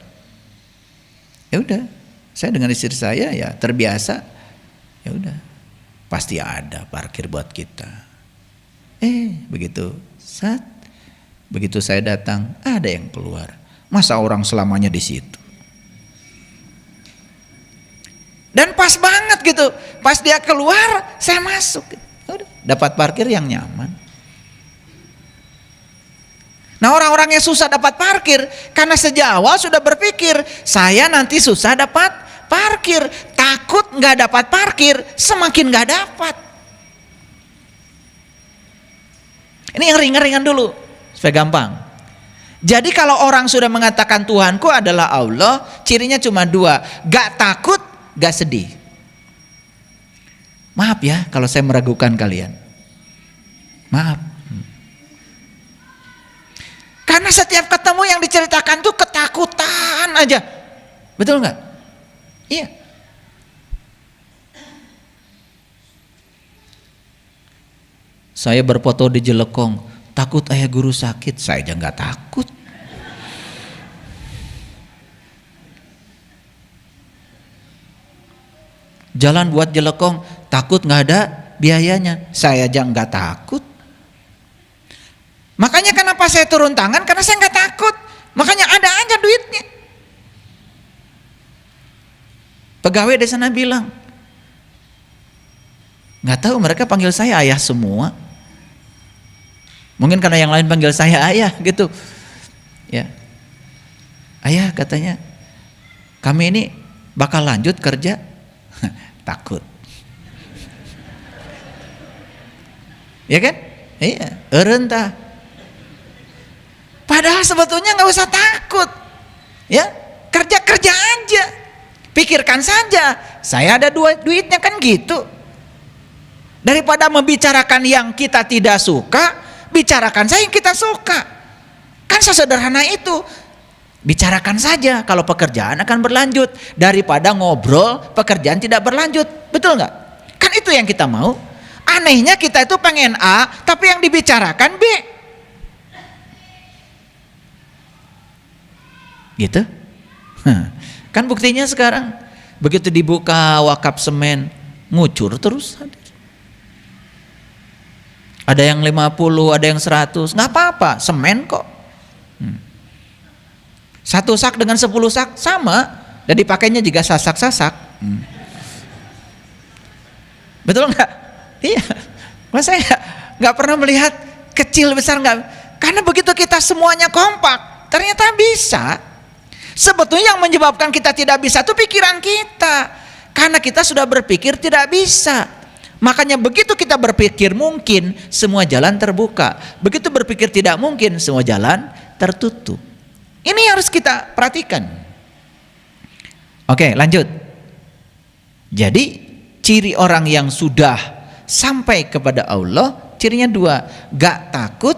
Ya udah, saya dengan istri saya ya terbiasa. Ya udah, pasti ada parkir buat kita. Begitu saya datang, ada yang keluar. Masa orang selamanya di situ? Dan pas banget gitu, pas dia keluar, saya masuk. Udah, dapat parkir yang nyaman. Nah orang-orang yang susah dapat parkir, karena sejak awal sudah berpikir, saya nanti susah dapat parkir. Takut nggak dapat parkir, semakin nggak dapat. Ini yang ringan-ringan dulu, supaya gampang. Jadi kalau orang sudah mengatakan Tuhanku adalah Allah, cirinya cuma dua, gak takut, gak sedih. Maaf ya kalau saya meragukan kalian. Maaf. Karena setiap ketemu yang diceritakan tuh ketakutan aja. Betul nggak? Iya. Saya berfoto di Jelekong, takut ayah guru sakit, saya aja nggak takut. Jalan buat Jelekong, takut nggak ada biayanya, saya aja nggak takut. Makanya kenapa saya turun tangan? Karena saya nggak takut. Makanya ada aja duitnya. Pegawai di sana bilang, nggak tahu mereka panggil saya ayah semua. Mungkin karena yang lain panggil saya ayah gitu. Ya, ayah katanya, kami ini bakal lanjut kerja. Takut. Ya kan? Iya, rentah. Padahal sebetulnya nggak usah takut, ya kerja aja, pikirkan saja, saya ada duitnya kan gitu. Daripada membicarakan yang kita tidak suka, bicarakan saja yang kita suka, kan sesederhana itu. Bicarakan saja kalau pekerjaan akan berlanjut daripada ngobrol pekerjaan tidak berlanjut. Betul nggak? Kan itu yang kita mau. Anehnya kita itu pengen A, tapi yang dibicarakan B. Gitu? Kan buktinya sekarang begitu dibuka wakaf semen ngucur terus. Ada yang 50, ada yang 100, nggak apa-apa, semen kok. Satu sak dengan 10 sak sama, dan dipakainya juga sasak-sasak. Betul nggak? Iya. Mas saya nggak pernah melihat kecil besar nggak. Karena begitu kita semuanya kompak, ternyata bisa. Sebetulnya yang menyebabkan kita tidak bisa itu pikiran kita. Karena kita sudah berpikir tidak bisa. Makanya begitu kita berpikir mungkin, semua jalan terbuka. Begitu berpikir tidak mungkin, semua jalan tertutup. Ini harus kita perhatikan. Oke, lanjut. Jadi ciri orang yang sudah sampai kepada Allah, cirinya 2, gak takut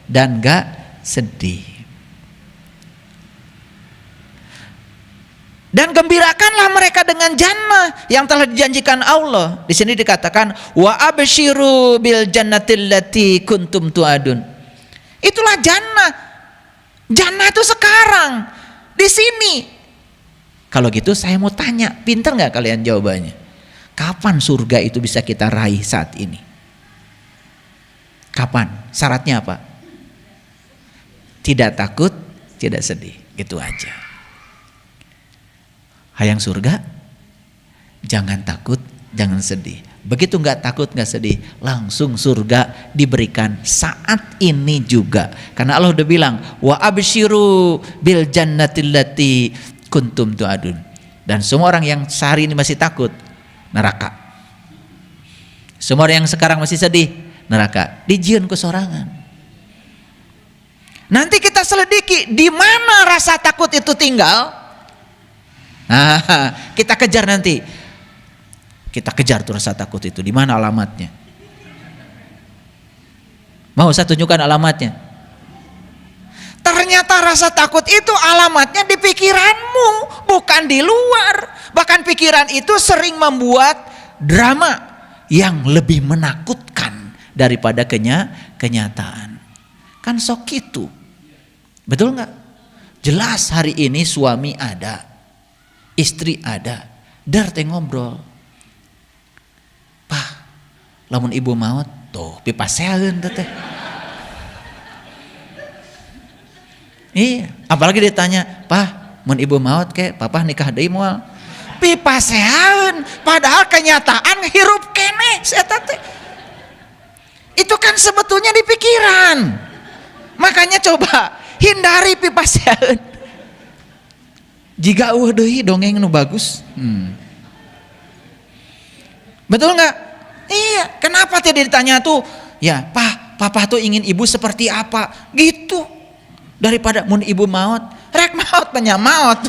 dan gak sedih. Dan gembirakanlah mereka dengan jannah yang telah dijanjikan Allah. Di sini dikatakan wa absyiru bil jannatil lati kuntum tu'adun. Itulah jannah. Jannah itu sekarang di sini. Kalau gitu saya mau tanya, pintar nggak kalian jawabannya? Kapan surga itu bisa kita raih saat ini? Kapan? Syaratnya apa? Tidak takut, tidak sedih. Gitu aja. Hayang surga, jangan takut, jangan sedih. Begitu nggak takut, nggak sedih, langsung surga diberikan saat ini juga. Karena Allah udah bilang, wa absyiru bil jannatil lati kuntum tu'adun. Dan semua orang yang sehari ini masih takut, neraka. Semua orang yang sekarang masih sedih, neraka. Dijieun ku sorangan. Nanti kita selidiki di mana rasa takut itu tinggal. Nah, kita kejar nanti. Kita kejar tuh rasa takut itu. Di mana alamatnya? Mau saya tunjukkan alamatnya? Ternyata rasa takut itu alamatnya di pikiranmu, bukan di luar. Bahkan pikiran itu sering membuat drama yang lebih menakutkan daripada kenyataan. Kan sok itu. Betul nggak? Jelas hari ini suami ada, istri ada, dar teh ngobrol. Pah, lamun ibu maut, tuh pipaseun teh. Iya, apalagi ditanya, "Pah, mun ibu maut ke, papa nikah deui moal." Pipaseun, padahal kenyataan hirup keneh eta teh. Itu kan sebetulnya di pikiran. Makanya coba hindari pipaseun. Jika eueuh deui dongeng nu bagus. Betul nggak? Iya. Kenapa tidak ditanya tuh? Ya, papa tuh ingin ibu seperti apa? Gitu. Daripada mun ibu maut, rek maut penyamaut.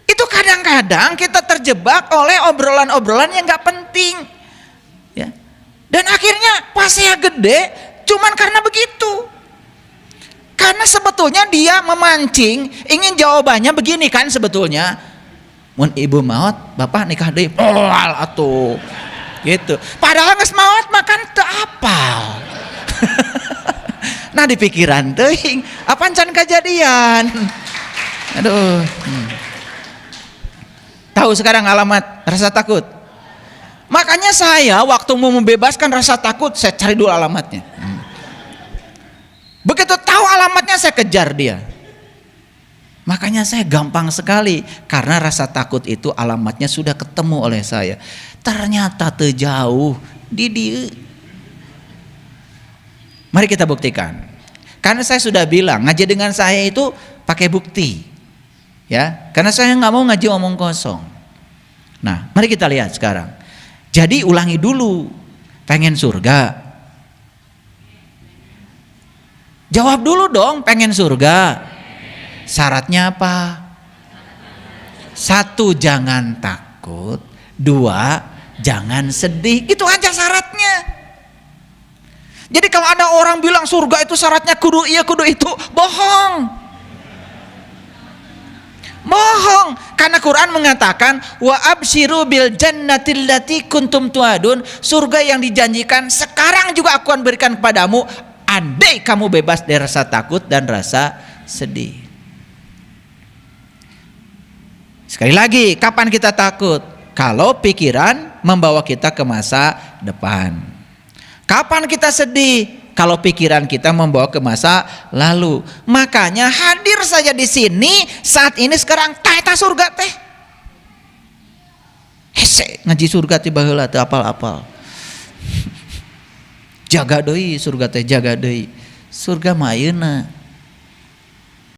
Itu kadang-kadang kita terjebak oleh obrolan-obrolan yang nggak penting. Ya. Dan akhirnya pas saya gede, cuman karena begitu. Karena sebetulnya dia memancing, ingin jawabannya begini kan sebetulnya. Mun ibu maut, bapak nikah deui. Moal atuh. Gitu. Padahal geus maut makan teu apal. Nah di pikiran teuing, apaan can kejadian. Aduh. Tahu sekarang alamat rasa takut. Makanya saya waktu mau membebaskan rasa takut, saya cari dulu alamatnya. Begitu tahu alamatnya saya kejar dia. Makanya saya gampang sekali karena rasa takut itu alamatnya sudah ketemu oleh saya. Ternyata terjauh di dia. Mari kita buktikan. Karena saya sudah bilang ngaji dengan saya itu pakai bukti. Ya, karena saya nggak mau ngaji omong kosong. Nah, mari kita lihat sekarang. Jadi ulangi dulu. Pengen surga? Jawab dulu dong, pengen surga. Syaratnya apa? 1, jangan takut. 2, jangan sedih. Itu aja syaratnya. Jadi kalau ada orang bilang surga itu syaratnya kudu iya kudu itu, bohong. Bohong. Karena Quran mengatakan wa absyiru bil jannatil lati kuntum tuadun, surga yang dijanjikan sekarang juga aku akan berikan kepadamu andai kamu bebas dari rasa takut dan rasa sedih. Sekali lagi, kapan kita takut? Kalau pikiran membawa kita ke masa depan. Kapan kita sedih? Kalau pikiran kita membawa ke masa lalu. Makanya hadir saja di sini saat ini sekarang kaita surga teh. Hese ngaji surga tiba heula teu apal-apal. Jaga deui surga teh, jaga deui. Surga mah ayeuna.